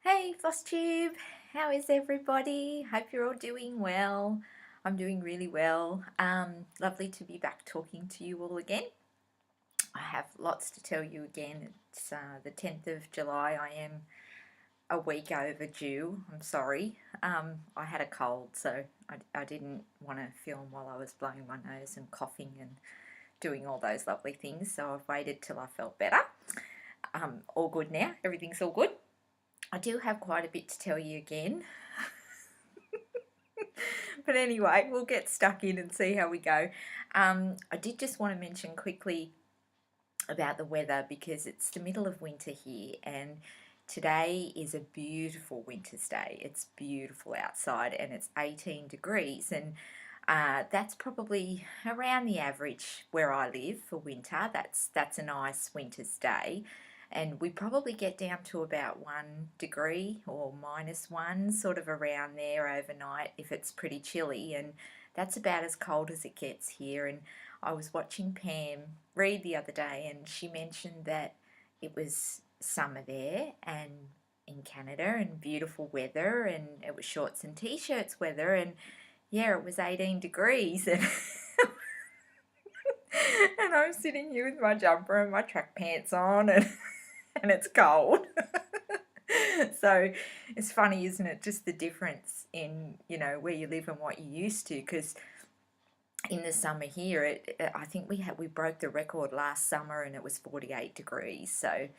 Hey flosstube, how is everybody? Hope you're all doing well. I'm doing really well. Lovely to be back talking to you all again. I have lots to tell you again. It's the 10th of July. I am a week overdue. I'm sorry. I had a cold, so I didn't want to film while I was blowing my nose and coughing and doing all those lovely things. So I've waited till I felt better. All good now. Everything's all good. I do have quite a bit to tell you again. But anyway, we'll get stuck in and see how we go. I did just want to mention quickly about the weather because it's the middle of winter here and today is a beautiful winter's day. It's beautiful outside and it's 18 degrees and that's probably around the average where I live for winter. That's a nice winter's day. And we probably get down to about 1 degree or -1, sort of around there overnight if it's pretty chilly, and that's about as cold as it gets here. And I was watching Pam read the other day and she mentioned that it was summer there and in Canada and beautiful weather and it was shorts and t-shirts weather, and yeah, it was 18 degrees and and I'm sitting here with my jumper and my track pants on and and it's cold. So it's funny, isn't it, just the difference in, where you live and what you're used to, because in the summer here, I think we broke the record last summer and it was 48 degrees. So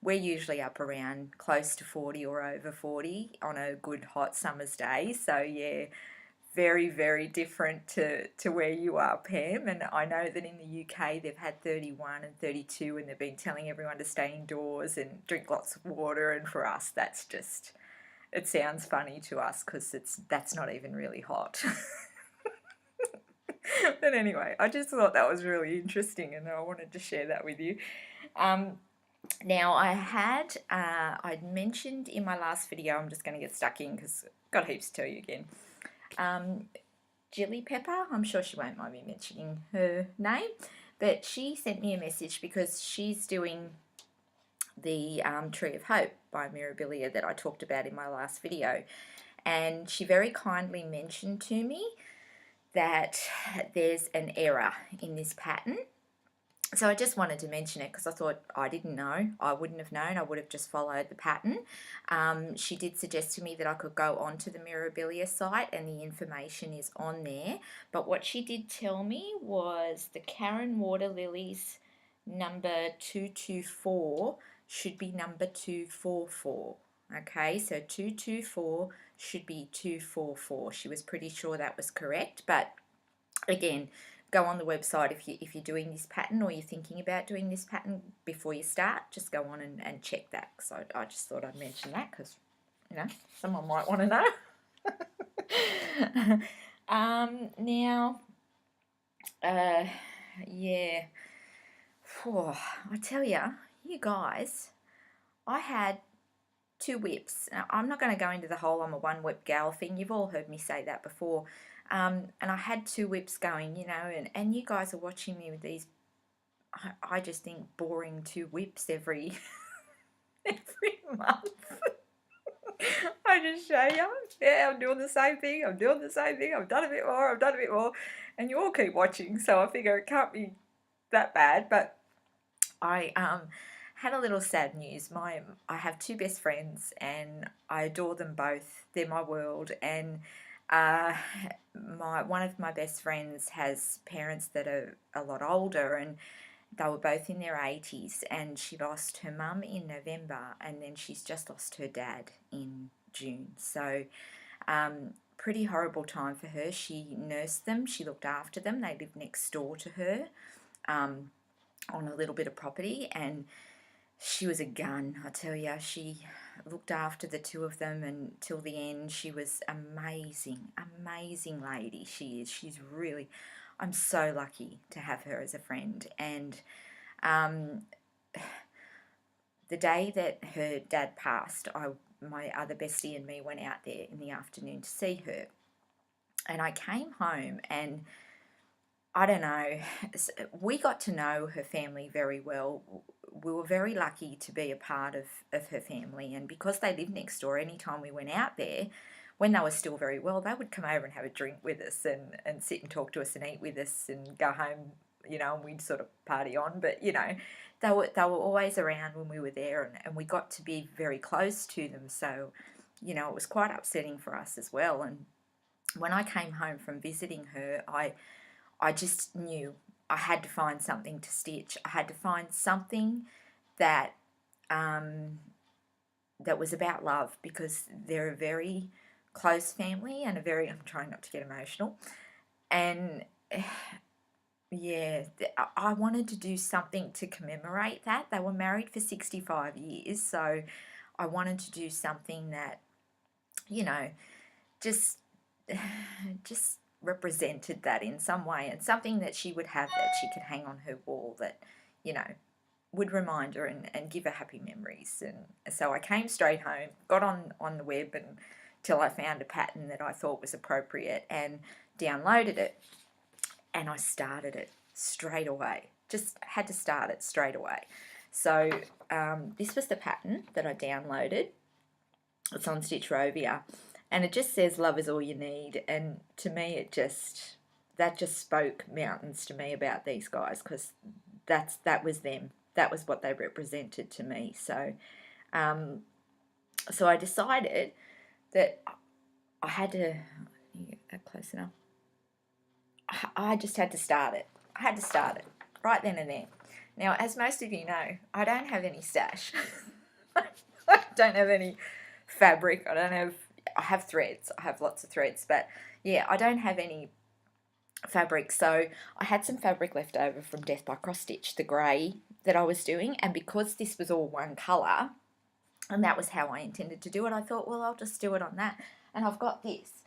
we're usually up around close to 40 or over 40 on a good hot summer's day. So yeah, very, very different to where you are, Pam. And I know that in the UK they've had 31 and 32 and they've been telling everyone to stay indoors and drink lots of water. And for us, that's just, it sounds funny to us because that's not even really hot. But anyway, I just thought that was really interesting and I wanted to share that with you. Now I'd mentioned in my last video, I'm just going to get stuck in because I've got heaps to tell you again. Jilly Pepper, I'm sure she won't mind me mentioning her name, but she sent me a message because she's doing the Tree of Hope by Mirabilia that I talked about in my last video, and she very kindly mentioned to me that there's an error in this pattern. So I just wanted to mention it because I thought I didn't know. I wouldn't have known. I would have just followed the pattern. She did suggest to me that I could go onto the Mirabilia site and the information is on there. But what she did tell me was the Karen Water Lilies number 224 should be number 244. Okay, so 224 should be 244. She was pretty sure that was correct, but again, go on the website if you're doing this pattern or you're thinking about doing this pattern before you start. Just go on and check that. So I just thought I'd mention that because someone might want to know. Now, yeah, I tell you guys, I had 2 whips. Now, I'm not going to go into the whole I'm a one whip gal thing. You've all heard me say that before. And I had 2 whips going, and you guys are watching me with these, I just think, boring 2 whips every month. I just show you, yeah, I'm doing the same thing, I've done a bit more, and you all keep watching, so I figure it can't be that bad. But I had a little sad news. I have 2 best friends and I adore them both. They're my world, and one of my best friends has parents that are a lot older, and they were both in their 80s, and she lost her mum in November and then she's just lost her dad in June. So pretty horrible time for her. She nursed them, she looked after them, they lived next door to her on a little bit of property, and she was a gun, I tell you. She looked after the 2 of them until the end. She was amazing, amazing lady. She is. She's really, I'm so lucky to have her as a friend. And the day that her dad passed, my other bestie and me went out there in the afternoon to see her. And I came home and I don't know, we got to know her family very well. we were very lucky to be a part of her family. And because they lived next door, anytime we went out there, when they were still very well, they would come over and have a drink with us and sit and talk to us and eat with us and go home, and we'd sort of party on. But, they were always around when we were there, and we got to be very close to them. So, it was quite upsetting for us as well. And when I came home from visiting her, I just knew I had to find something to stitch. I had to find something that that was about love, because they're a very close family and I'm trying not to get emotional. And yeah, I wanted to do something to commemorate that. They were married for 65 years, so I wanted to do something that, just just represented that in some way, and something that she would have that she could hang on her wall that, would remind her and give her happy memories. And so I came straight home, got on the web until I found a pattern that I thought was appropriate and downloaded it, and I started it straight away. Just had to start it straight away. So this was the pattern that I downloaded. It's on Stitchrovia, and it just says love is all you need. And to me, that just spoke mountains to me about these guys, because that was them. That was what they represented to me. So so I decided that I had to get that close enough. I just had to start it. I had to start it right then and there. Now, as most of you know, I don't have any stash. I don't have any fabric. I have threads. I have lots of threads, but yeah, I don't have any fabric. So I had some fabric left over from Death by Cross Stitch, the grey that I was doing, and because this was all one colour, and that was how I intended to do it, I thought, well, I'll just do it on that. And I've got this,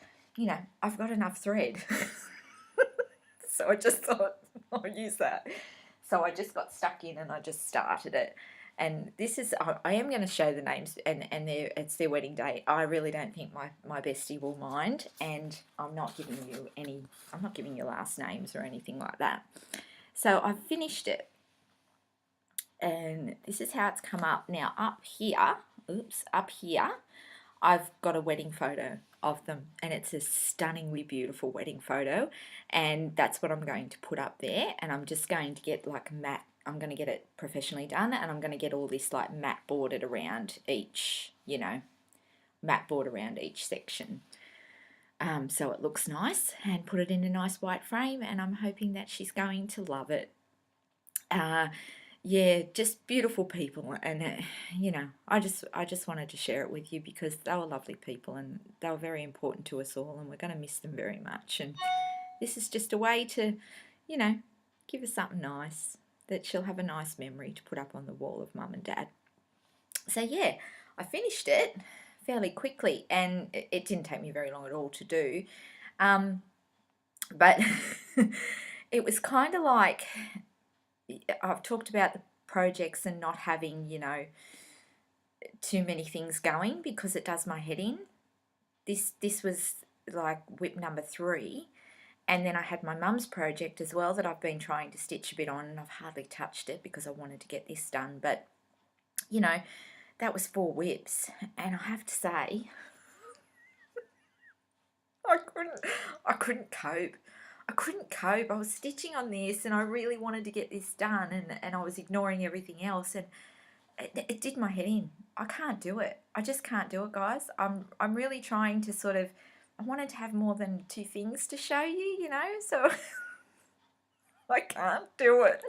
I've got enough thread. So I just thought, I'll use that. So I just got stuck in and I just started it. And this is, I am going to show the names, and it's their wedding day. I really don't think my bestie will mind, and I'm not giving you last names or anything like that. So I've finished it, and this is how it's come up. Now up here, I've got a wedding photo of them, and it's a stunningly beautiful wedding photo, and that's what I'm going to put up there. And I'm just going to get like matte, I'm going to get it professionally done, and I'm going to get all this like matte bordered around each, matte board around each section, so it looks nice, and put it in a nice white frame, and I'm hoping that she's going to love it. Yeah, just beautiful people, and I just wanted to share it with you because they were lovely people, and they were very important to us all, and we're going to miss them very much. And this is just a way to, give her something nice that she'll have a nice memory to put up on the wall of Mum and Dad. So yeah, I finished it fairly quickly, and it didn't take me very long at all to do, but it was kind of like, I've talked about the projects and not having, too many things going because it does my head in. This was like whip number 3, and then I had my mum's project as well that I've been trying to stitch a bit on, and I've hardly touched it because I wanted to get this done. But, that was 4 whips, and I have to say, I couldn't cope. I couldn't cope. I was stitching on this, and I really wanted to get this done, and I was ignoring everything else, and it did my head in. I can't do it. I just can't do it, guys. I'm really trying to sort of, I wanted to have more than 2 things to show you, so I can't do it.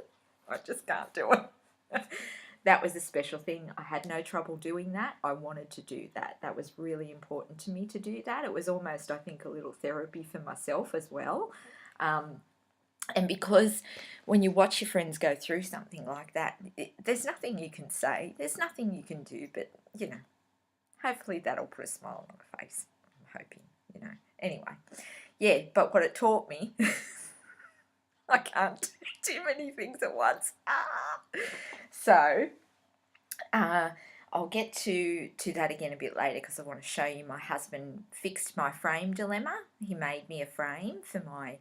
I just can't do it. That was a special thing. I had no trouble doing that. I wanted to do that. That was really important to me to do that. It was almost, I think, a little therapy for myself as well. And because when you watch your friends go through something like that, there's nothing you can say. There's nothing you can do, but, hopefully that'll put a smile on my face. I'm hoping, Anyway, yeah, but what it taught me, I can't do too many things at once. So, I'll get to that again a bit later because I want to show you my husband fixed my frame dilemma. He made me a frame for my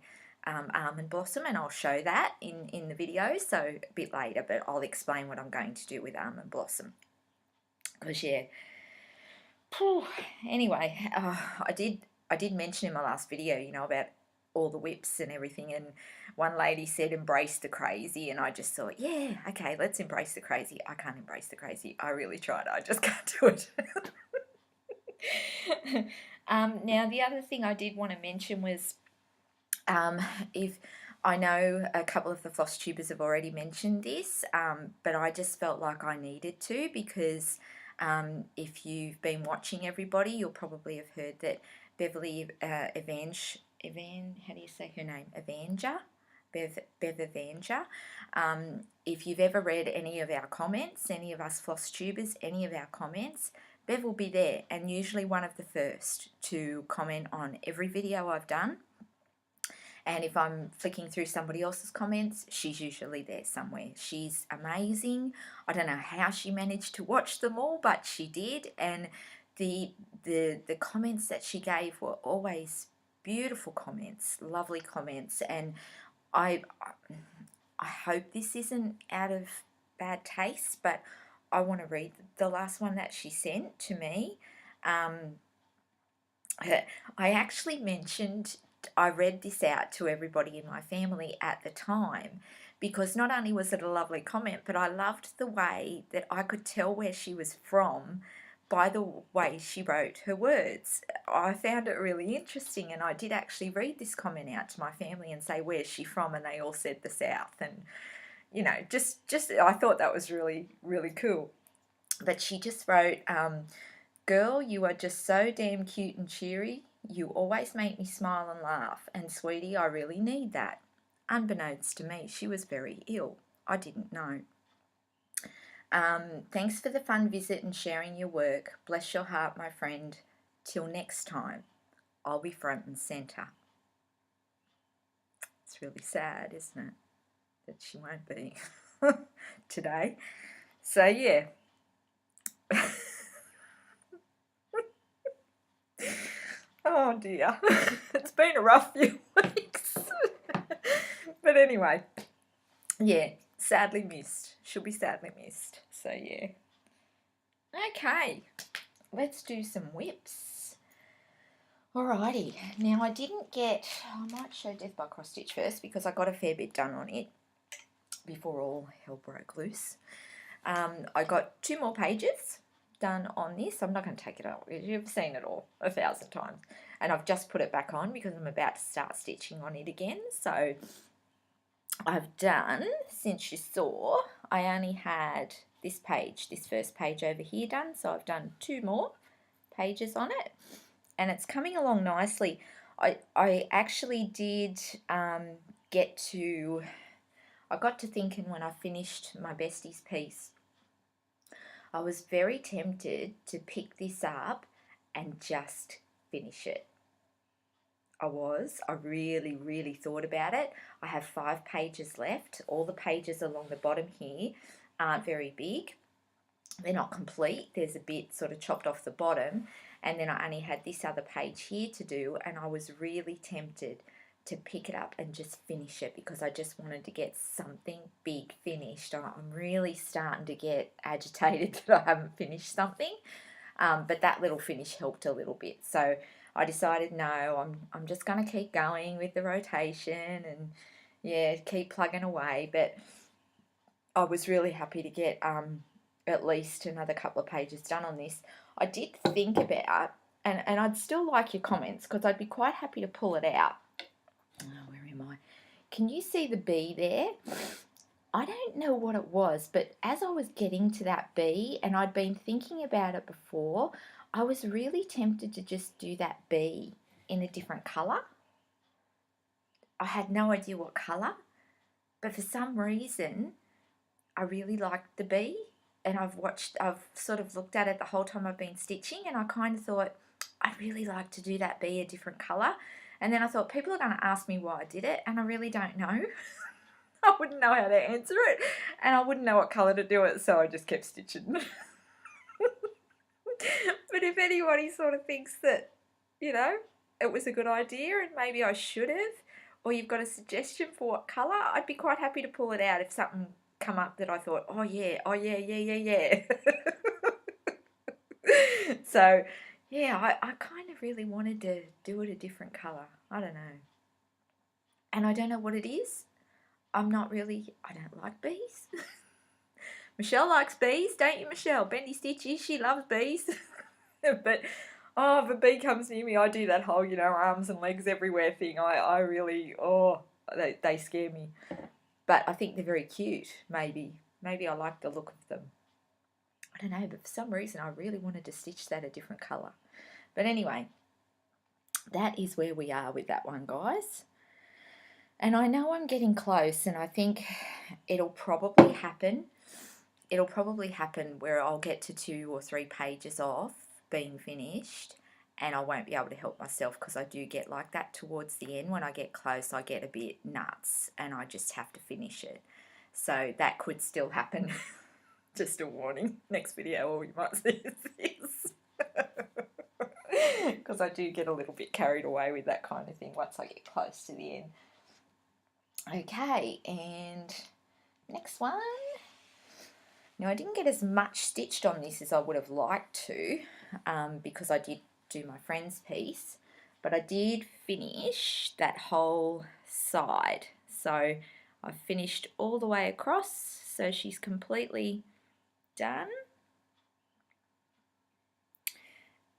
almond blossom, and I'll show that in the video, so a bit later, but I'll explain what I'm going to do with almond blossom. Because yeah, anyway, I did mention in my last video, you know, about all the whips and everything, and one lady said embrace the crazy, and I just thought, yeah, okay, let's embrace the crazy. I can't embrace the crazy. I really tried. I just can't do it. Now, the other thing I did want to mention was, if I know a couple of the floss tubers have already mentioned this, but I just felt like I needed to, because if you've been watching everybody, you'll probably have heard that Beverly how do you say her name? Bev Evanger. If you've ever read any of our comments, any of us floss tubers, any of our comments, Bev will be there, and usually one of the first to comment on every video I've done. And if I'm flicking through somebody else's comments, she's usually there somewhere. She's amazing. I don't know how she managed to watch them all, but she did. And the comments that she gave were always beautiful comments, lovely comments. And I hope this isn't out of bad taste, but I want to read the last one that she sent to me. I actually mentioned, I read this out to everybody in my family at the time, because not only was it a lovely comment, but I loved the way that I could tell where she was from by the way she wrote her words. I found it really interesting, and I did actually read this comment out to my family and say, where's she from? And they all said the South. And, you know, just I thought that was really, really cool. But she just wrote, girl, you are just so damn cute and cheery. You always make me smile and laugh. And sweetie, I really need that. Unbeknownst to me, she was very ill. I didn't know. Thanks for the fun visit and sharing your work. Bless your heart, my friend. Till next time, I'll be front and centre. It's really sad, isn't it, that she won't be today. So, yeah. Oh, dear. It's been a rough few weeks. But anyway, yeah, sadly missed. She'll be sadly missed. So, yeah. Okay, let's do some whips. Alrighty, now I might show Death by Cross Stitch first, because I got a fair bit done on it before all hell broke loose. I got 2 more pages done on this. I'm not going to take it out. You've seen it all 1,000 times. And I've just put it back on because I'm about to start stitching on it again. So I've done, since you saw, I only had this first page over here done. So I've done 2 more pages on it. And it's coming along nicely. I actually did I got to thinking when I finished my besties piece, I was very tempted to pick this up and just finish it. I really, really thought about it. I have 5 pages left. All the pages along the bottom here aren't very big. They're not complete. There's a bit sort of chopped off the bottom. And then I only had this other page here to do, and I was really tempted to pick it up and just finish it, because I just wanted to get something big finished. I'm really starting to get agitated that I haven't finished something, but that little finish helped a little bit. So I decided, no, I'm just going to keep going with the rotation and, yeah, keep plugging away. But I was really happy to get at least another couple of pages done on this. I did think about, and I'd still like your comments, because I'd be quite happy to pull it out. Oh, where am I? Can you see the bee there? I don't know what it was, but as I was getting to that bee, and I'd been thinking about it before, I was really tempted to just do that bee in a different colour. I had no idea what colour, but for some reason, I really liked the bee, and I've sort of looked at it the whole time I've been stitching, and I kind of thought, I'd really like to do that bee a different colour. And then I thought, people are going to ask me why I did it, and I really don't know. I wouldn't know how to answer it, and I wouldn't know what colour to do it, so I just kept stitching. But if anybody sort of thinks that, you know, it was a good idea and maybe I should have, or you've got a suggestion for what colour, I'd be quite happy to pull it out if something come up that I thought, oh yeah, yeah. So, yeah, I kind of really wanted to do it a different colour. I don't know. And I don't know what it is. I don't like bees. Michelle likes bees, don't you, Michelle? Bendy Stitchy, she loves bees. But, oh, if a bee comes near me, I do that whole, arms and legs everywhere thing. I really, they scare me. But I think they're very cute, maybe. Maybe I like the look of them. I don't know, but for some reason I really wanted to stitch that a different colour. But anyway, that is where we are with that one, guys. And I know I'm getting close, and I think it'll probably happen. It'll probably happen where I'll get to 2 or 3 pages off being finished, and I won't be able to help myself because I do get like that towards the end. When I get close, I get a bit nuts, and I just have to finish it. So that could still happen. Just a warning. Next video, all you might see is this. Because I do get a little bit carried away with that kind of thing once I get close to the end. Okay, and next one. Now, I didn't get as much stitched on this as I would have liked to, because I did do my friend's piece, but I did finish that whole side. So I finished all the way across, so she's completely done.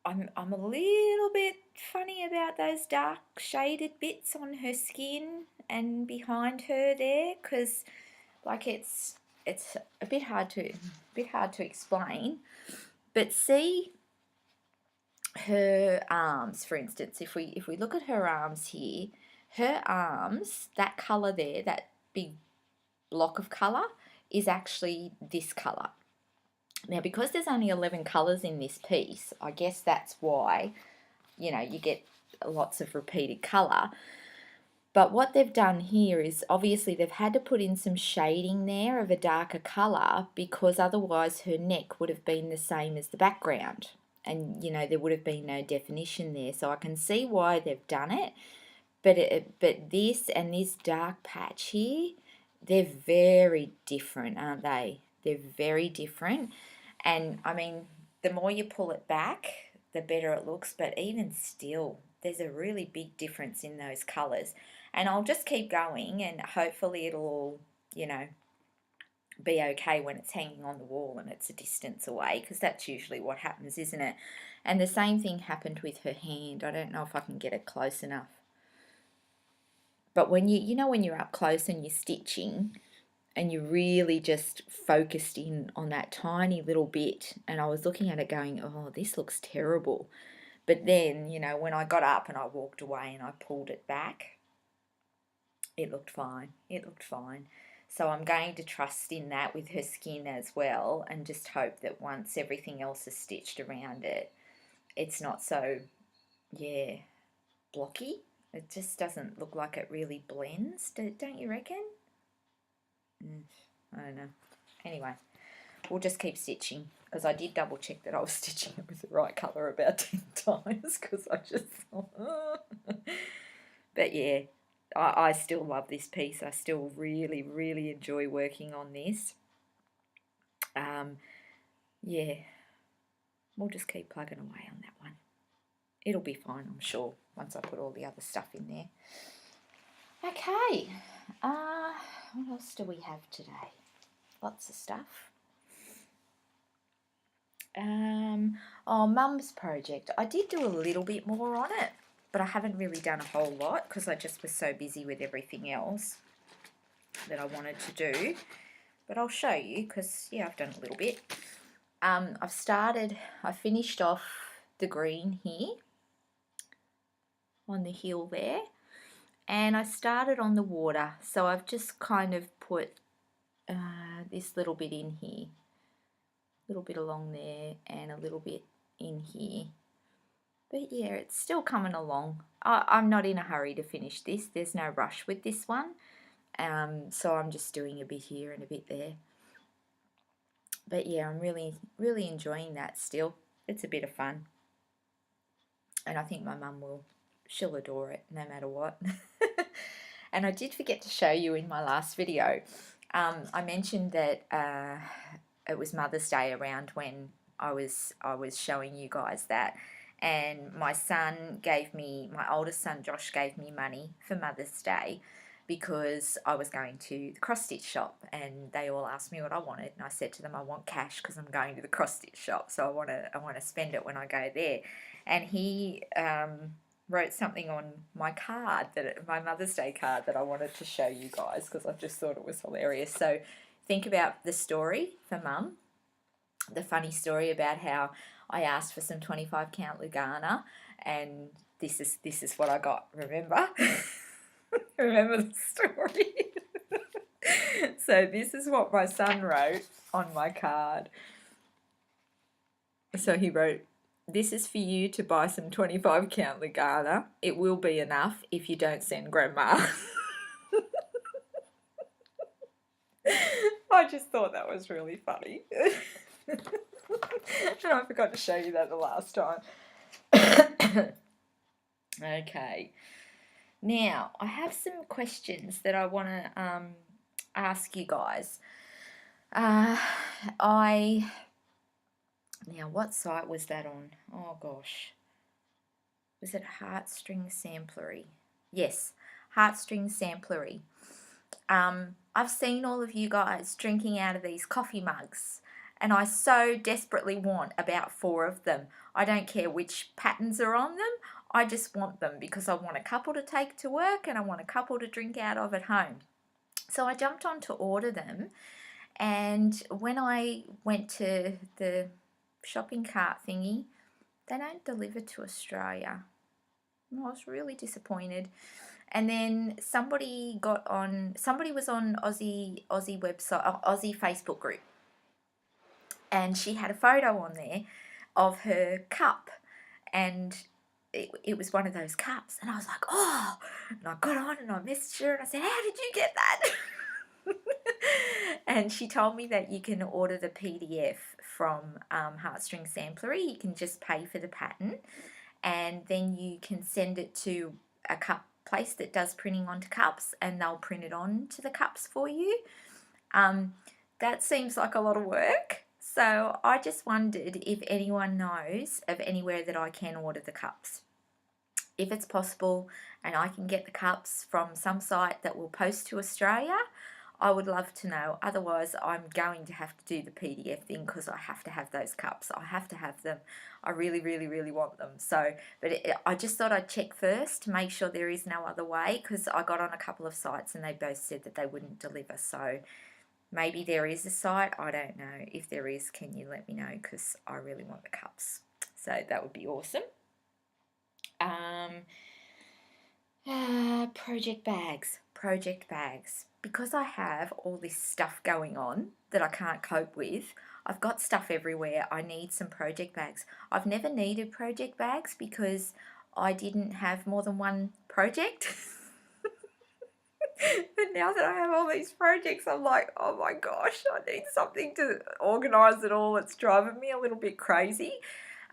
I'm a little bit funny about those dark shaded bits on her skin and behind her there, because like it's a bit hard to explain. But see her arms, for instance, if we look at her arms here, her arms, that colour there, that big block of colour, is actually this colour. Now, because there's only 11 colours in this piece, I guess that's why, you get lots of repeated colour. But what they've done here is obviously they've had to put in some shading there of a darker colour, because otherwise her neck would have been the same as the background. And, there would have been no definition there. So I can see why they've done it. But this and this dark patch here, they're very different, aren't they? They're very different. And, I mean, the more you pull it back, the better it looks. But even still, there's a really big difference in those colours. And I'll just keep going, and hopefully it'll all, be okay when it's hanging on the wall and it's a distance away, because that's usually what happens, isn't it? And the same thing happened with her hand. I don't know if I can get it close enough. But when when you're up close and you're stitching, and you really just focused in on that tiny little bit, and I was looking at it going, oh, this looks terrible. But then, when I got up and I walked away and I pulled it back, it looked fine. It looked fine. So I'm going to trust in that with her skin as well, and just hope that once everything else is stitched around it, it's not so, blocky. It just doesn't look like it really blends, don't you reckon? I don't know. Anyway, we'll just keep stitching, because I did double check that I was stitching it with the right colour about 10 times, because I just thought, But yeah, I still love this piece. I still really, really enjoy working on this. Yeah, we'll just keep plugging away on that one. It'll be fine, I'm sure, once I put all the other stuff in there. Okay, what else do we have today? Lots of stuff. Mum's project. I did do a little bit more on it, but I haven't really done a whole lot because I just was so busy with everything else that I wanted to do. But I'll show you because, I've done a little bit. I finished off the green here on the hill there, and I started on the water. So I've just kind of put this little bit in here, a little bit along there, and a little bit in here. But yeah, it's still coming along. I'm not in a hurry to finish this. There's no rush with this one. So I'm just doing a bit here and a bit there. But yeah, I'm really, really enjoying that still. It's a bit of fun. And I think my mum she'll adore it no matter what. And I did forget to show you in my last video. I mentioned that it was Mother's Day around when I was showing you guys that, and my oldest son Josh gave me money for Mother's Day because I was going to the cross stitch shop, and they all asked me what I wanted, and I said to them I want cash because I'm going to the cross stitch shop, so I want to spend it when I go there. And he wrote something on my card, my Mother's Day card, that I wanted to show you guys because I just thought it was hilarious. So think about the story for Mum, the funny story about how I asked for some 25 count Lugana, and this is what I got. Remember? Remember the story? So this is what my son wrote on my card. So he wrote, "This is for you to buy some 25 count Lugana. It will be enough if you don't send Grandma." I just thought that was really funny. And I forgot to show you that the last time. Okay. Now, I have some questions that I want to ask you guys. Now, what site was that on? Oh, gosh. Was it Heartstring Samplery? Yes, Heartstring Samplery. I've seen all of you guys drinking out of these coffee mugs, and I so desperately want about 4 of them. I don't care which patterns are on them. I just want them because I want a couple to take to work and I want a couple to drink out of at home. So I jumped on to order them, and when I went to the shopping cart thingy, they don't deliver to Australia. I was really disappointed. And then somebody was on Aussie website, Aussie Facebook group, and she had a photo on there of her cup, and it was one of those cups, and I was like, oh, and I got on and I messaged her and I said, how did you get that? And she told me that you can order the PDF from Heartstring Samplery. You can just pay for the pattern, and then you can send it to a cup place that does printing onto cups, and they'll print it onto the cups for you. That seems like a lot of work. So I just wondered if anyone knows of anywhere that I can order the cups. If it's possible and I can get the cups from some site that will post to Australia, I would love to know. Otherwise, I'm going to have to do the PDF thing because I have to have those cups. I have to have them. I really, really, really want them. So, I just thought I'd check first to make sure there is no other way, because I got on a couple of sites and they both said that they wouldn't deliver. So maybe there is a site. I don't know. If there is, can you let me know? Because I really want the cups. So that would be awesome. Project bags. Because I have all this stuff going on that I can't cope with, I've got stuff everywhere. I need some project bags. I've never needed project bags because I didn't have more than one project. But now that I have all these projects, I'm like, oh my gosh, I need something to organise it all. It's driving me a little bit crazy.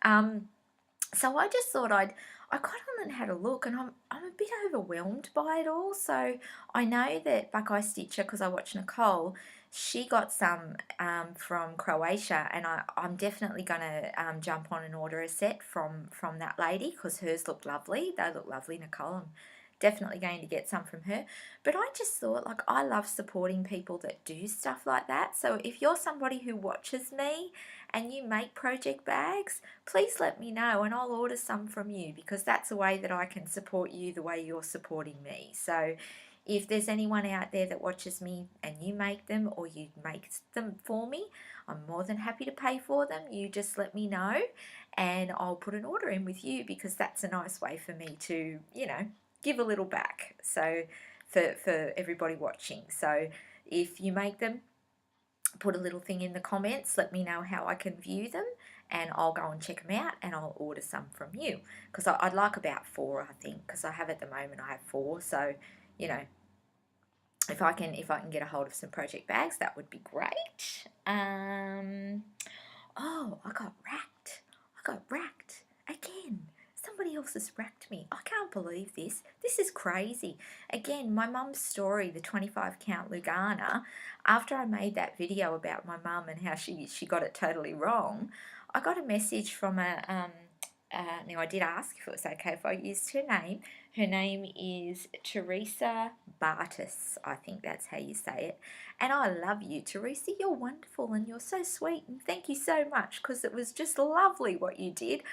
So I just thought I got on and had a look, and I'm a bit overwhelmed by it all. So I know that Buckeye Stitcher, because I watch Nicole, she got some from Croatia, and I'm definitely going to jump on and order a set from that lady because hers look lovely. They look lovely, Nicole. I'm definitely going to get some from her. But I just thought, like, I love supporting people that do stuff like that. So if you're somebody who watches me and you make project bags, please let me know and I'll order some from you, because that's a way that I can support you the way you're supporting me. So if there's anyone out there that watches me and you make them or you make them for me, I'm more than happy to pay for them. You just let me know and I'll put an order in with you, because that's a nice way for me to, give a little back. So for everybody watching. So if you make them, put a little thing in the comments, let me know how I can view them, and I'll go and check them out and I'll order some from you, because I'd like about 4, I think, because I have at the moment, I have 4. So if I can get a hold of some project bags, that would be great. Oh, I got racked again. Somebody else has wrecked me. I can't believe this. This is crazy. Again, my mum's story, the 25 count Lugana, after I made that video about my mum and how she got it totally wrong, I got a message from now I did ask if it was okay if I used her name. Her name is Teresa Bartis. I think that's how you say it. And I love you, Teresa. You're wonderful and you're so sweet. And thank you so much, because it was just lovely what you did.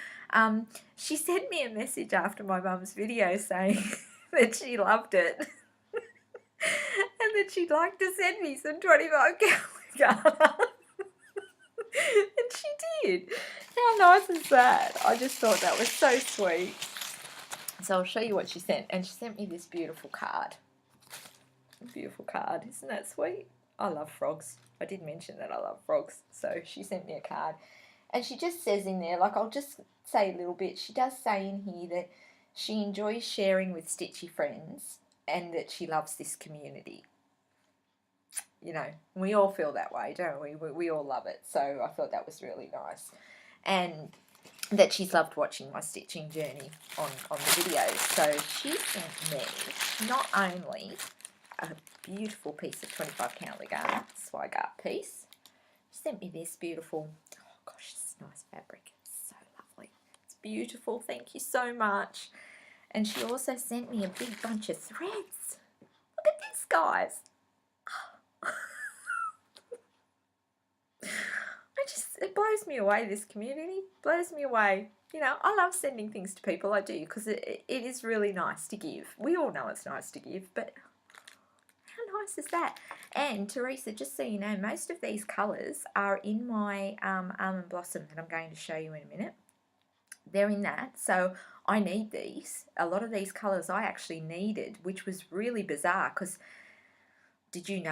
She sent me a message after my mum's video saying that she loved it and that she'd like to send me some 25 Gallagher. And she did. How nice is that? I just thought that was so sweet. So I'll show you what she sent. And she sent me this beautiful card. Beautiful card. Isn't that sweet? I love frogs. I did mention that I love frogs. So she sent me a card. And she just says in there, like, I'll just say a little bit. She does say in here that she enjoys sharing with Stitchy friends and that she loves this community. You know, we all feel that way, don't we? We all love it. So I thought that was really nice. And that she's loved watching my stitching journey on the videos. So she sent me not only a beautiful piece of 25 count Lugana swag piece, she sent me this beautiful, oh gosh, this nice fabric. It's so lovely. It's beautiful. Thank you so much. And she also sent me a big bunch of threads. Look at this, guys. It blows me away, this community. Blows me away. You know, I love sending things to people. I do, because it is really nice to give. We all know it's nice to give, but how nice is that? And Teresa, just so you know, most of these colours are in my Almond Blossom that I'm going to show you in a minute. They're in that, so I need these. A lot of these colours I actually needed, which was really bizarre, because did you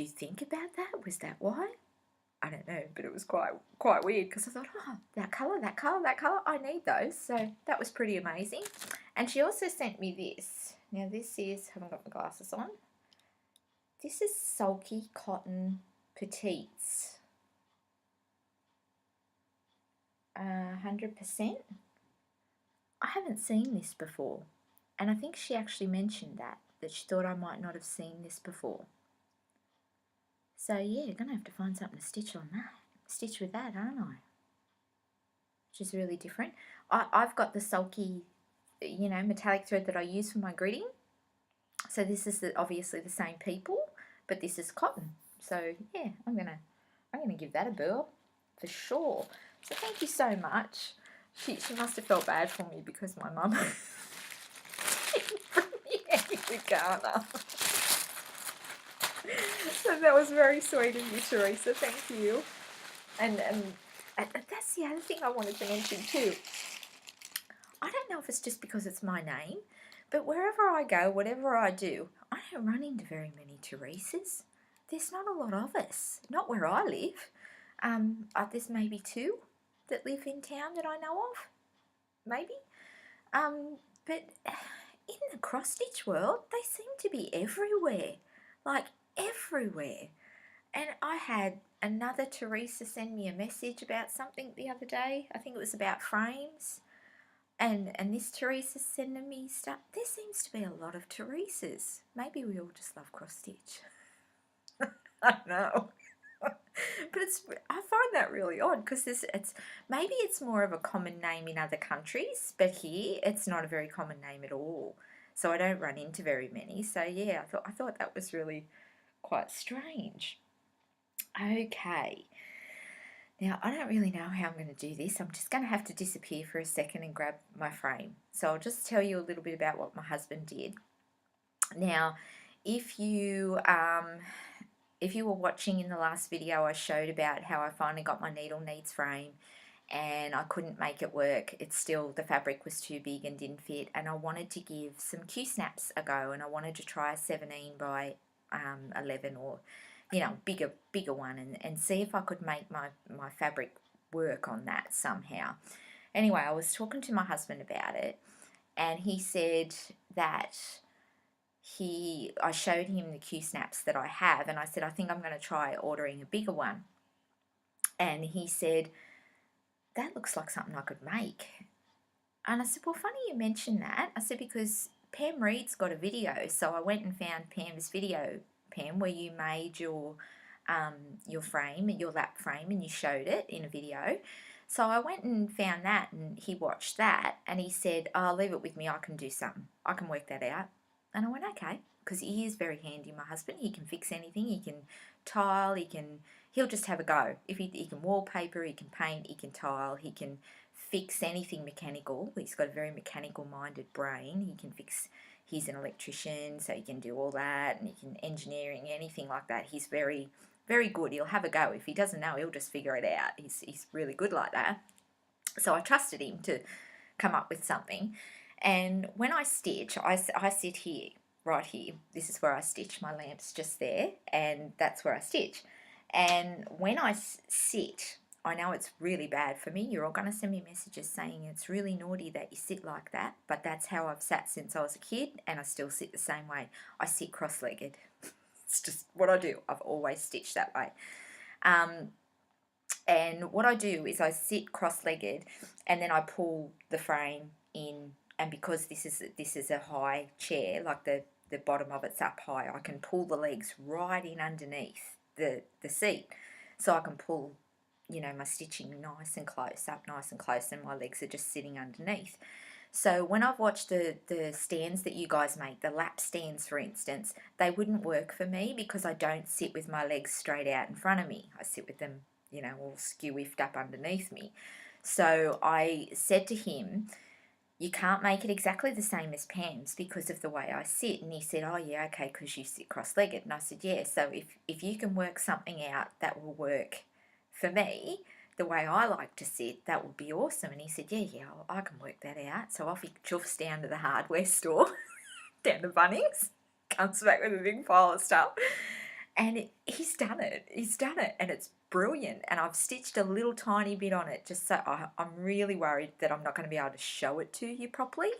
think about that? Was that why? I don't know, but it was quite weird, because I thought, oh, that colour, I need those. So that was pretty amazing. And she also sent me this. Now this is, haven't got my glasses on. This is Sulky Cotton Petites. 100%. I haven't seen this before. And I think she actually mentioned that she thought I might not have seen this before. So yeah, gonna have to find something to stitch on that. Stitch with that, aren't I? Which is really different. I've got the sulky, you know, metallic thread that I use for my gridding. So this is obviously the same people, but this is cotton. So yeah, I'm gonna give that a whirl for sure. So thank you so much. She must have felt bad for me, because my mum didn't bring me any Lugana. So that was very sweet of you, Teresa. Thank you. And that's the other thing I wanted to mention too. I don't know if it's just because it's my name, but wherever I go, whatever I do, I don't run into very many Teresas. There's not a lot of us. Not where I live. There's maybe 2 that live in town that I know of. Maybe. But in the cross-stitch world, they seem to be everywhere. Like, everywhere. And I had another Teresa send me a message about something the other day. I think it was about frames. And this Teresa's sending me stuff. There seems to be a lot of Teresas. Maybe we all just love cross-stitch. I don't know. But I find that really odd, because maybe it's more of a common name in other countries, but here it's not a very common name at all. So I don't run into very many. So yeah, I thought that was really quite strange. Okay. Now, I don't really know how I'm going to do this. I'm just going to have to disappear for a second and grab my frame. So I'll just tell you a little bit about what my husband did. Now, if you were watching in the last video, I showed about how I finally got my needle needs frame and I couldn't make it work. The fabric was too big and didn't fit, and I wanted to give some Q-snaps a go, and I wanted to try a 17 by 11 or, you know, bigger one, and see if I could make my fabric work on that somehow. Anyway, I was talking to my husband about it, and he said that I showed him the Q-snaps that I have, and I said, I think I'm going to try ordering a bigger one. And he said, that looks like something I could make. And I said, well, funny you mention that. I said, because Pam Reed's got a video. So I went and found Pam's video, Pam, where you made your frame, your lap frame, and you showed it in a video. So I went and found that, and he watched that, and he said, oh, leave it with me, I can do something. I can work that out. And I went, okay, because he is very handy, my husband. He can fix anything. He can tile, he'll just have a go. If he can wallpaper, he can paint, he can tile, he can fix anything mechanical. He's got a very mechanical-minded brain. He's an electrician, so he can do all that, and he can engineering, anything like that. He's very, very good. He'll have a go. If he doesn't know, he'll just figure it out. He's really good like that. So I trusted him to come up with something. And when I stitch, I sit here, right here. This is where I stitch. My lamp's just there, and that's where I stitch. And when I sit, I know it's really bad for me. You're all going to send me messages saying it's really naughty that you sit like that, but that's how I've sat since I was a kid, and I still sit the same way. I sit cross-legged. It's just what I do. I've always stitched that way. And what I do is I sit cross-legged, and then I pull the frame in, and because this is a high chair, like the bottom of it's up high, I can pull the legs right in underneath the seat, so I can pull, you know, my stitching nice and close, up nice and close, and my legs are just sitting underneath. So when I've watched the stands that you guys make, the lap stands for instance, they wouldn't work for me because I don't sit with my legs straight out in front of me. I sit with them, you know, all skew-whiffed up underneath me. So I said to him, you can't make it exactly the same as Pam's because of the way I sit. And he said, oh yeah, okay, because you sit cross-legged. And I said, yeah, so if you can work something out that will work for me, the way I like to sit, that would be awesome. And he said, yeah, I can work that out. So off he chuffs down to the hardware store, down to Bunnings, comes back with a big pile of stuff. And he's done it, and it's brilliant. And I've stitched a little tiny bit on it, just so I'm really worried that I'm not going to be able to show it to you properly.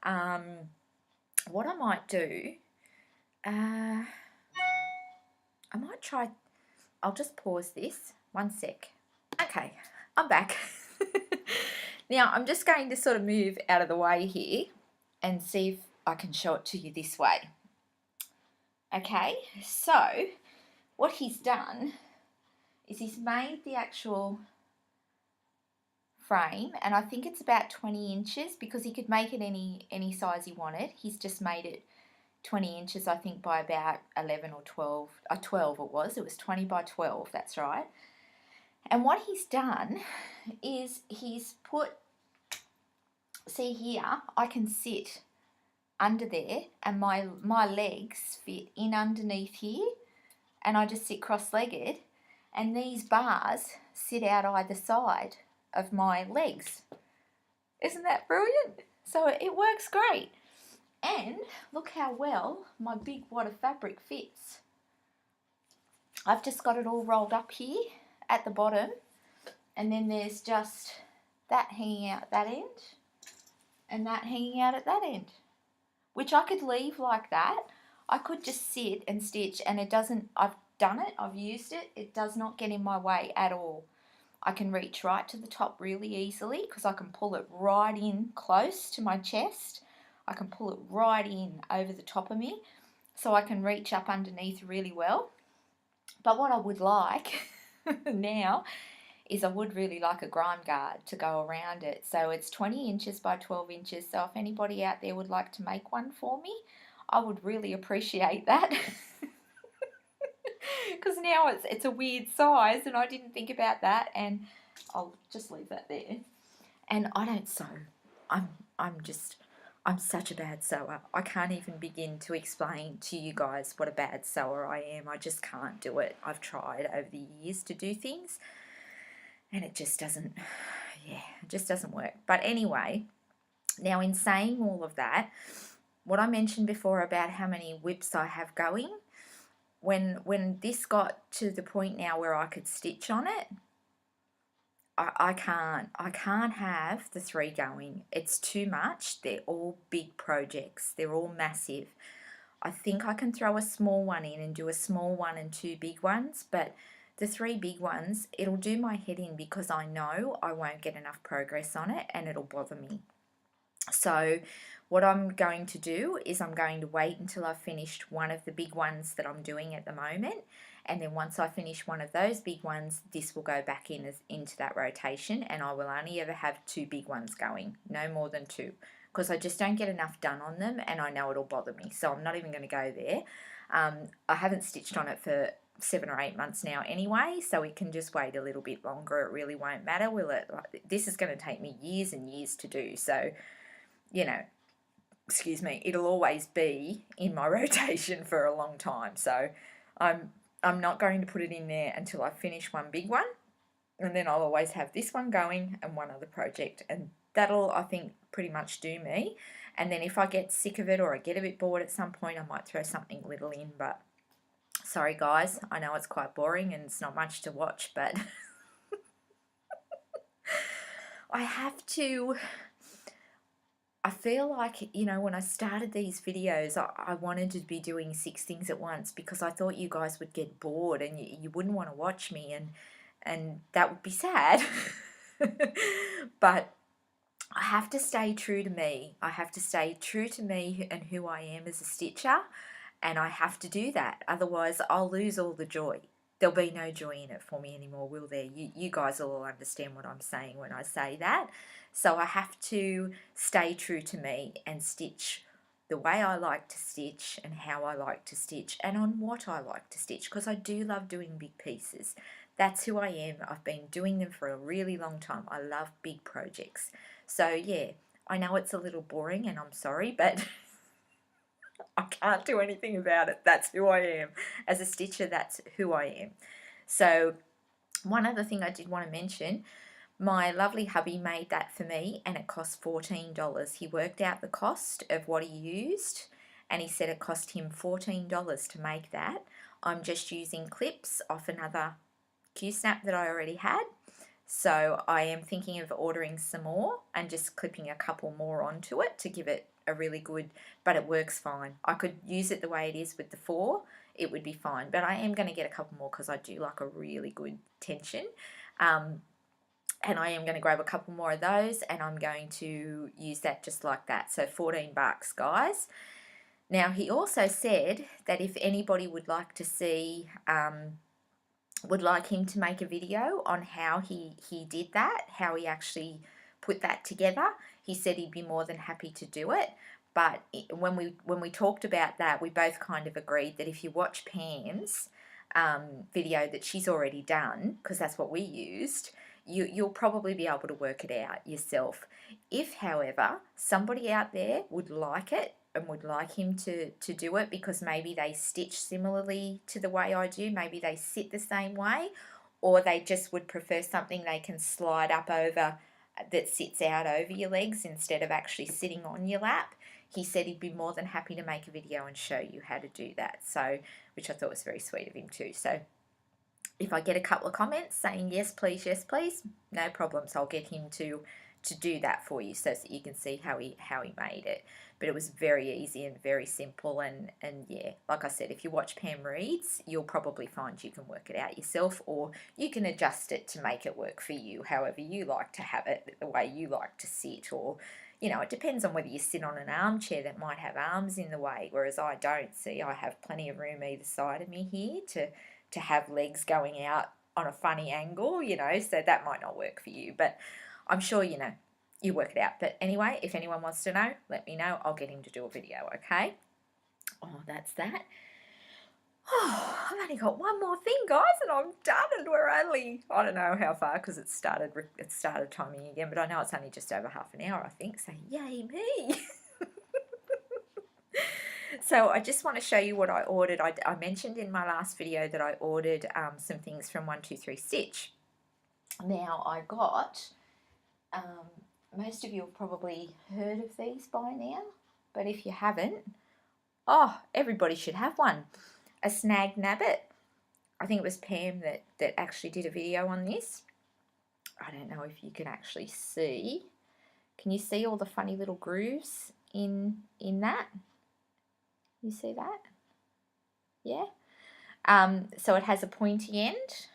What I might do, I might try, I'll just pause this, 1 sec. Okay, I'm back. Now, I'm just going to sort of move out of the way here and see if I can show it to you this way. Okay, so what he's done is he's made the actual frame, and I think it's about 20 inches because he could make it any size he wanted. He's just made it 20 inches, I think, by about 11 or 12. 12 it was 20 by 12, that's right. And what he's done is he's put, see here, I can sit under there and my legs fit in underneath here, and I just sit cross-legged, and these bars sit out either side of my legs. Isn't that brilliant? So it works great. And look how well my big wad of fabric fits. I've just got it all rolled up here at the bottom, and then there's just that hanging out at that end and that hanging out at that end, which I could leave like that. I could just sit and stitch, and it doesn't, I've done it, I've used it, it does not get in my way at all. I can reach right to the top really easily because I can pull it right in close to my chest. I can pull it right in over the top of me, so I can reach up underneath really well. But what I would like now is I would really like a grime guard to go around it. So it's 20 inches by 12 inches. So if anybody out there would like to make one for me, I would really appreciate that. Because now it's a weird size, and I didn't think about that, and I'll just leave that there. And I don't sew. I'm such a bad sewer. I can't even begin to explain to you guys what a bad sewer I am. I just can't do it. I've tried over the years to do things, and it just doesn't, yeah, it just doesn't work. But anyway, now in saying all of that, what I mentioned before about how many whips I have going, when this got to the point now where I could stitch on it, I can't have the 3 going. It's too much. They're all big projects. They're all massive. I think I can throw a small one in and do a small one and 2 big ones, but the 3 big ones, it'll do my head in because I know I won't get enough progress on it, and it'll bother me. So what I'm going to do is I'm going to wait until I've finished one of the big ones that I'm doing at the moment, and then once I finish one of those big ones, this will go back into that rotation, and I will only ever have 2 big ones going, no more than 2, because I just don't get enough done on them, and I know it'll bother me, so I'm not even going to go there. I haven't stitched on it for 7 or 8 months now anyway, so it can just wait a little bit longer. It really won't matter, will it? This is going to take me years and years to do, so you know, excuse me, it'll always be in my rotation for a long time. So I'm not going to put it in there until I finish one big one, and then I'll always have this one going and one other project, and that'll, I think, pretty much do me. And then if I get sick of it or I get a bit bored at some point, I might throw something little in, but sorry guys, I know it's quite boring and it's not much to watch, but I feel like, you know, when I started these videos, I wanted to be doing 6 things at once because I thought you guys would get bored and you wouldn't want to watch me, and that would be sad. But I have to stay true to me. I have to stay true to me and who I am as a stitcher, and I have to do that. Otherwise, I'll lose all the joy. There'll be no joy in it for me anymore, will there? You guys will all understand what I'm saying when I say that. So I have to stay true to me and stitch the way I like to stitch and how I like to stitch and on what I like to stitch, because I do love doing big pieces. That's who I am. I've been doing them for a really long time. I love big projects. So yeah, I know it's a little boring and I'm sorry, but I can't do anything about it. That's who I am. As a stitcher, that's who I am. So one other thing I did want to mention, my lovely hubby made that for me and it cost $14. He worked out the cost of what he used and he said it cost him $14 to make that. I'm just using clips off another Q-snap that I already had. So I am thinking of ordering some more and just clipping a couple more onto it to give it a really good, but it works fine. I could use it the way it is with the 4, it would be fine, but I am going to get a couple more because I do like a really good tension. And I am going to grab a couple more of those and I'm going to use that just like that. So 14 bucks, guys. Now he also said that if anybody would like to see, would like him to make a video on how he did that, how he actually put that together, he said he'd be more than happy to do it. But when we talked about that, we both kind of agreed that if you watch Pam's video that she's already done, because that's what we used, you'll probably be able to work it out yourself. If, however, somebody out there would like it and would like him to do it because maybe they stitch similarly to the way I do, maybe they sit the same way, or they just would prefer something they can slide up over that sits out over your legs instead of actually sitting on your lap, he said he'd be more than happy to make a video and show you how to do that. So, which I thought was very sweet of him too. So if I get a couple of comments saying yes please, no problems, I'll get him to do that for you so that you can see how he made it. But it was very easy and very simple, and yeah, like I said, if you watch Pam Reads, you'll probably find you can work it out yourself, or you can adjust it to make it work for you however you like to have it, the way you like to sit, or you know, it depends on whether you sit on an armchair that might have arms in the way, whereas I don't. See, I have plenty of room either side of me here to have legs going out on a funny angle, you know, so that might not work for you, but I'm sure, you know, you work it out. But anyway, if anyone wants to know, let me know. I'll get him to do a video, okay? Oh, that's that. Oh, I've only got one more thing, guys, and I'm done, and we're only, I don't know how far because it started timing again, but I know it's only just over half an hour, I think, so yay me. So I just want to show you what I ordered. I mentioned in my last video that I ordered some things from 123 Stitch. Now I got, most of you have probably heard of these by now, but if you haven't, oh, everybody should have one. A snag nabbit. I think it was Pam that actually did a video on this. I don't know if you can actually see. Can you see all the funny little grooves in that? You see that? Yeah. So it has a pointy end.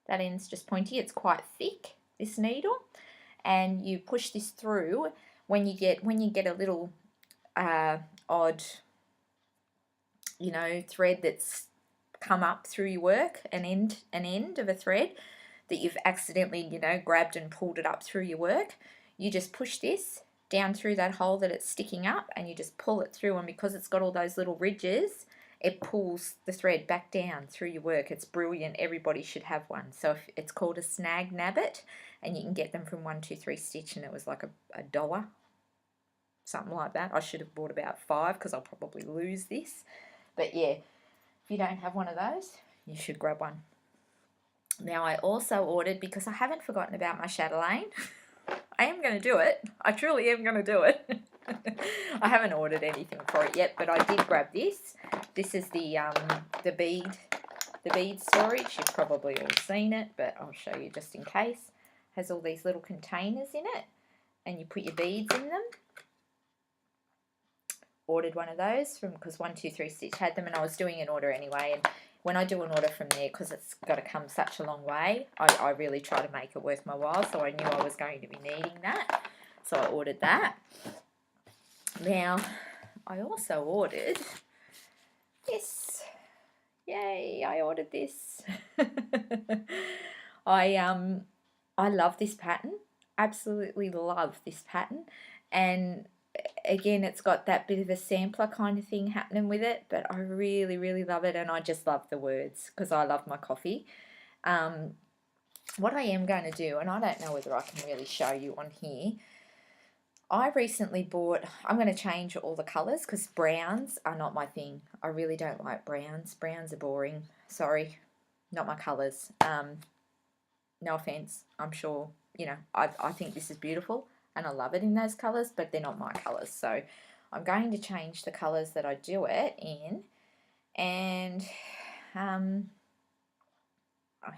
That end's just pointy. It's quite thick, this needle. And you push this through. when you get a little odd, you know, thread that's come up through your work, an end of a thread that you've accidentally, you know, grabbed and pulled it up through your work, you just push this down through that hole that it's sticking up, and you just pull it through, and because it's got all those little ridges, it pulls the thread back down through your work. It's brilliant. Everybody should have one. So if it's called a snag nabbit, and you can get them from 123 Stitch, and it was like a dollar, something like that. I should have bought about 5 because I'll probably lose this. But yeah, if you don't have one of those, you should grab one. Now I also ordered, because I haven't forgotten about my chatelaine, I am going to do it. I truly am going to do it. I haven't ordered anything for it yet, but I did grab this. This is the bead storage. You've probably all seen it, but I'll show you just in case. It has all these little containers in it, and you put your beads in them. Ordered one of those from, because 123 Stitch had them, and I was doing an order anyway, and when I do an order from there, because it's got to come such a long way, I really try to make it worth my while, so I knew I was going to be needing that, so I ordered that. Now, I also ordered this. Yay, I ordered this. I love this pattern, absolutely love this pattern, and again, it's got that bit of a sampler kind of thing happening with it, but I really, really love it, and I just love the words because I love my coffee. What I am going to do, and I don't know whether I can really show you on here, I recently bought, I'm going to change all the colours because browns are not my thing. I really don't like browns. Browns are boring. Sorry, not my colours. No offence, I'm sure, you know, I think this is beautiful. And I love it in those colours, but they're not my colours. So I'm going to change the colours that I do it in. And I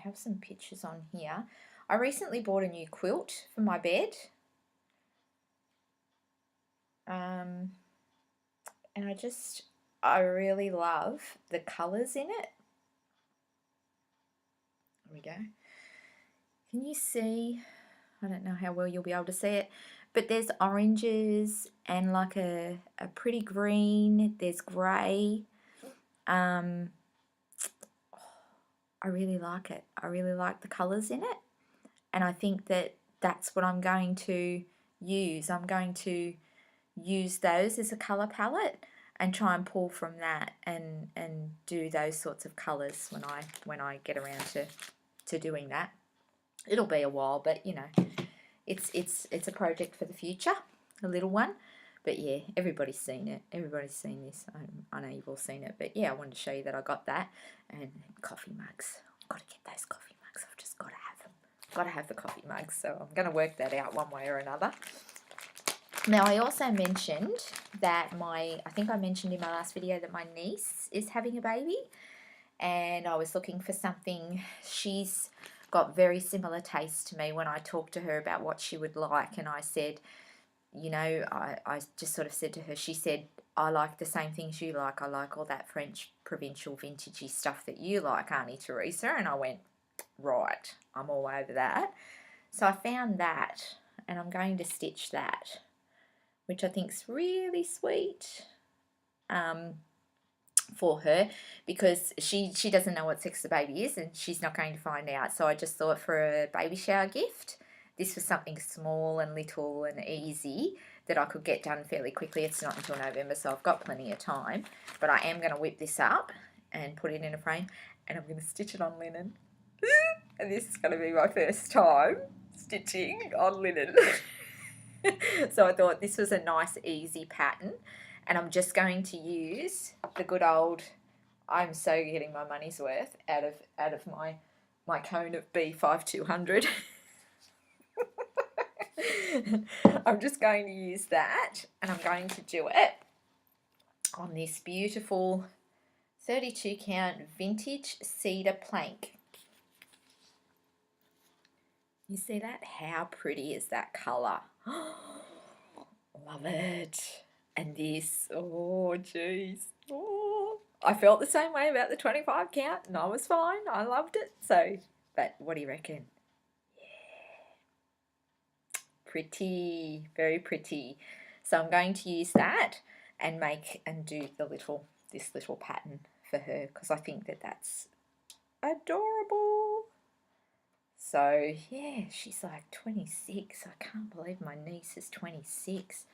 have some pictures on here. I recently bought a new quilt for my bed. And I really love the colours in it. There we go. Can you see? I don't know how well you'll be able to see it, but there's oranges and like a pretty green. There's grey. I really like it. I really like the colours in it, and I think that that's what I'm going to use. I'm going to use those as a colour palette and try and pull from that and do those sorts of colours when I get around to doing that. It'll be a while, but you know, it's a project for the future, a little one. But yeah, everybody's seen it. Everybody's seen this. I know you've all seen it, but yeah, I wanted to show you that I got that. And coffee mugs. I've got to get those coffee mugs. I've just got to have them. I've got to have the coffee mugs, so I'm going to work that out one way or another. Now, I also mentioned that I think I mentioned in my last video that my niece is having a baby, and I was looking for something. She's got very similar taste to me when I talked to her about what she would like, and I said, you know, I just sort of said to her, she said, I like the same things you like. I like all that French provincial vintagey stuff that you like, Auntie Teresa. And I went, right, I'm all over that. So I found that, and I'm going to stitch that, which I think's really sweet. For her, because she doesn't know what sex the baby is, and she's not going to find out. So I just thought for a baby shower gift, this was something small and little and easy that I could get done fairly quickly. It's not until November, so I've got plenty of time, but I am going to whip this up and put it in a frame, and I'm going to stitch it on linen. And this is going to be my first time stitching on linen. So I thought this was a nice easy pattern. And I'm just going to use the good old, I'm so getting my money's worth out of my cone of B5200. I'm just going to use that, and I'm going to do it on this beautiful 32 count vintage cedar plank. You see that? How pretty is that colour? Love it. And this, oh jeez, oh, I felt the same way about the 25 count, and I was fine. I loved it. So, but what do you reckon? Yeah, pretty, very pretty. So I'm going to use that and make and do this little pattern for her because I think that that's adorable. So yeah, she's like 26. I can't believe my niece is 26.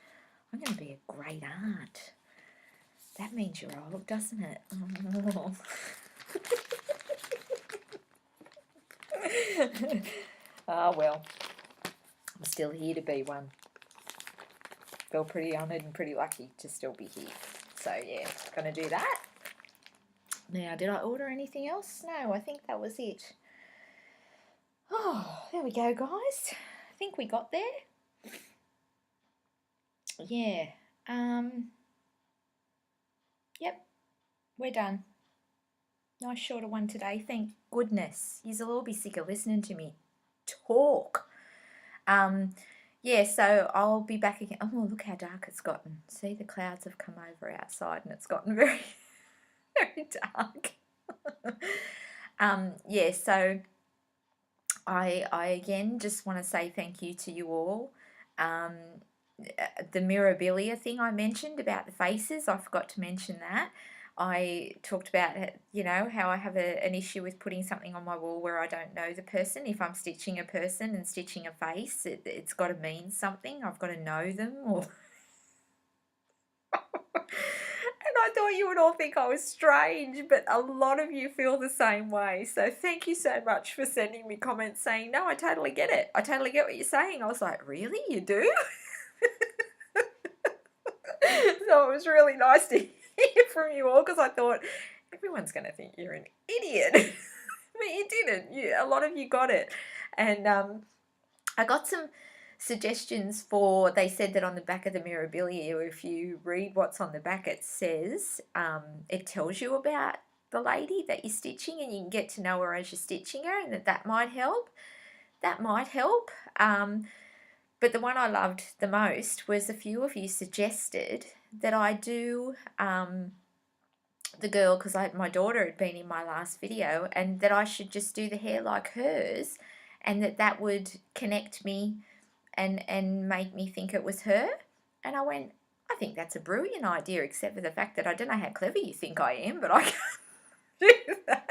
I'm going to be a great aunt. That means you're old, doesn't it? Oh. Ah, well, I'm still here to be one. Feel pretty honoured and pretty lucky to still be here. So yeah, gonna do that. Now, did I order anything else? No, I think that was it. Oh, there we go, guys. I think we got there. Yeah. Yep, we're done. Nice shorter one today. Thank goodness. You'll all be sick of listening to me talk. Yeah, so I'll be back again. Oh, look how dark it's gotten. See, the clouds have come over outside and it's gotten very, very dark. Yeah, so I again just want to say thank you to you all. The mirabilia thing I mentioned about the faces, I forgot to mention that. I talked about, you know, how I have an issue with putting something on my wall where I don't know the person. If I'm stitching a person and stitching a face, it's got to mean something. I've got to know them. Or and I thought you would all think I was strange, but a lot of you feel the same way. So thank you so much for sending me comments saying, no, I totally get it. I totally get what you're saying. I was like, really? You do? So it was really nice to hear from you all because I thought everyone's going to think you're an idiot. But you didn't. A lot of you got it. And I got some suggestions for, they said that on the back of the mirabilia, if you read what's on the back, it says, it tells you about the lady that you're stitching and you can get to know her as you're stitching her, and that might help. That might help. But the one I loved the most was a few of you suggested that I do the girl, because my daughter had been in my last video, and that I should just do the hair like hers, and that would connect me and make me think it was her. And I went, I think that's a brilliant idea, except for the fact that I don't know how clever you think I am, but I can't do that.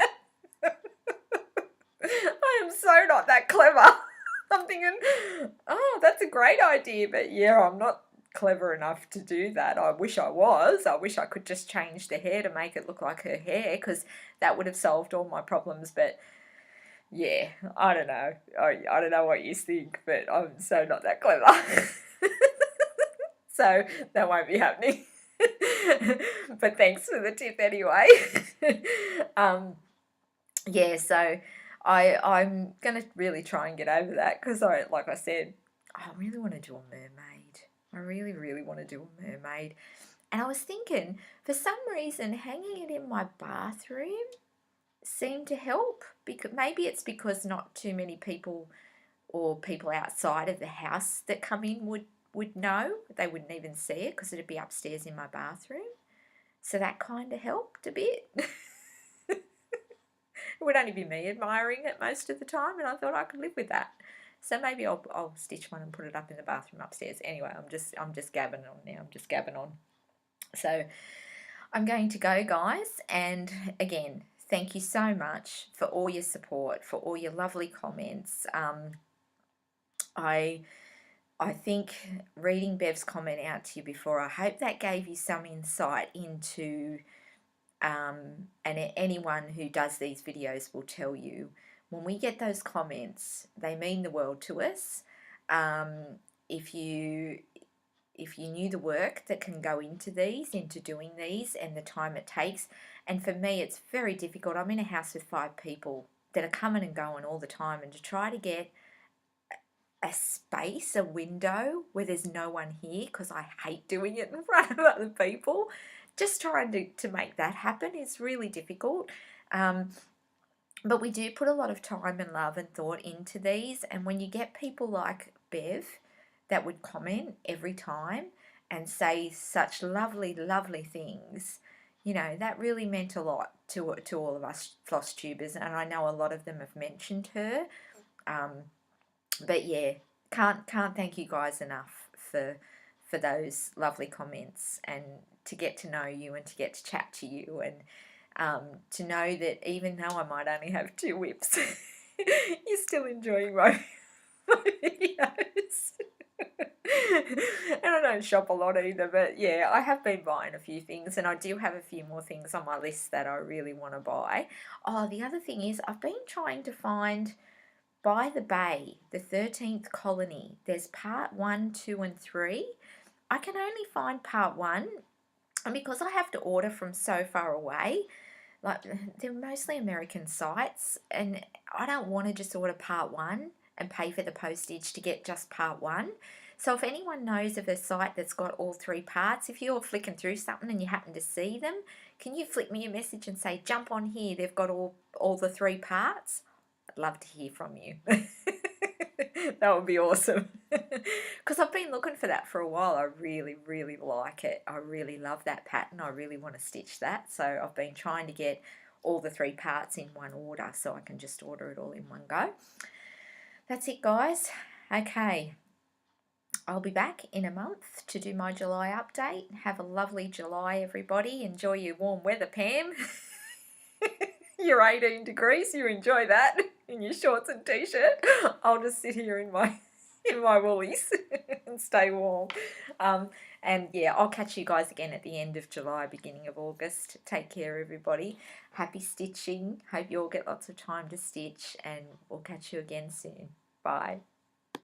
I am so not that clever. I'm thinking, oh, that's a great idea, but yeah, I'm not clever enough to do that. I wish I was. I wish I could just change the hair to make it look like her hair, because that would have solved all my problems. But yeah, I don't know. I don't know what you think, but I'm so not that clever. So that won't be happening. But thanks for the tip anyway. Yeah, so I'm going to really try and get over that, because like I said, I really want to do a mermaid. I really, really want to do a mermaid. And I was thinking, for some reason, hanging it in my bathroom seemed to help. Because maybe it's because not too many people or people outside of the house that come in would know. They wouldn't even see it because it'd be upstairs in my bathroom. So that kind of helped a bit. It would only be me admiring it most of the time, and I thought I could live with that. So maybe I'll stitch one and put it up in the bathroom upstairs. Anyway, I'm just gabbing on now. I'm just gabbing on. So I'm going to go, guys. And again, thank you so much for all your support, for all your lovely comments. I think reading Bev's comment out to you before, I hope that gave you some insight into. And anyone who does these videos will tell you, when we get those comments, they mean the world to us. If you knew the work that can go into doing these, and the time it takes, and for me it's very difficult. I'm in a house with 5 people that are coming and going all the time, and to try to get a space, a window where there's no one here, because I hate doing it in front of other people, just trying to make that happen is really difficult. But we do put a lot of time and love and thought into these, and when you get people like Bev that would comment every time and say such lovely, lovely things, you know, that really meant a lot to all of us floss tubers, and I know a lot of them have mentioned her. But yeah, can't thank you guys enough for those lovely comments, and to get to know you and to get to chat to you, and to know that even though I might only have 2 whips, you're still enjoying my videos. And I don't shop a lot either, but yeah, I have been buying a few things, and I do have a few more things on my list that I really want to buy. Oh, the other thing is I've been trying to find By the Bay, the 13th colony. There's part 1, 2 and 3. I can only find part 1, and because I have to order from so far away, like they're mostly American sites, and I don't want to just order part 1 and pay for the postage to get just part 1. So if anyone knows of a site that's got all 3 parts, if you're flicking through something and you happen to see them, can you flick me a message and say, jump on here, they've got all the 3 parts? I'd love to hear from you. That would be awesome. Because I've been looking for that for a while. I really, really like it. I really love that pattern. I really want to stitch that. So I've been trying to get all the 3 parts in one order so I can just order it all in one go. That's it, guys. Okay. I'll be back in a month to do my July update. Have a lovely July, everybody. Enjoy your warm weather, Pam. You're 18 degrees. You enjoy that in your shorts and t-shirt. I'll just sit here in my woolies and stay warm. And yeah, I'll catch you guys again at the end of July, beginning of August. Take care, everybody. Happy stitching. Hope you all get lots of time to stitch, and we'll catch you again soon. Bye.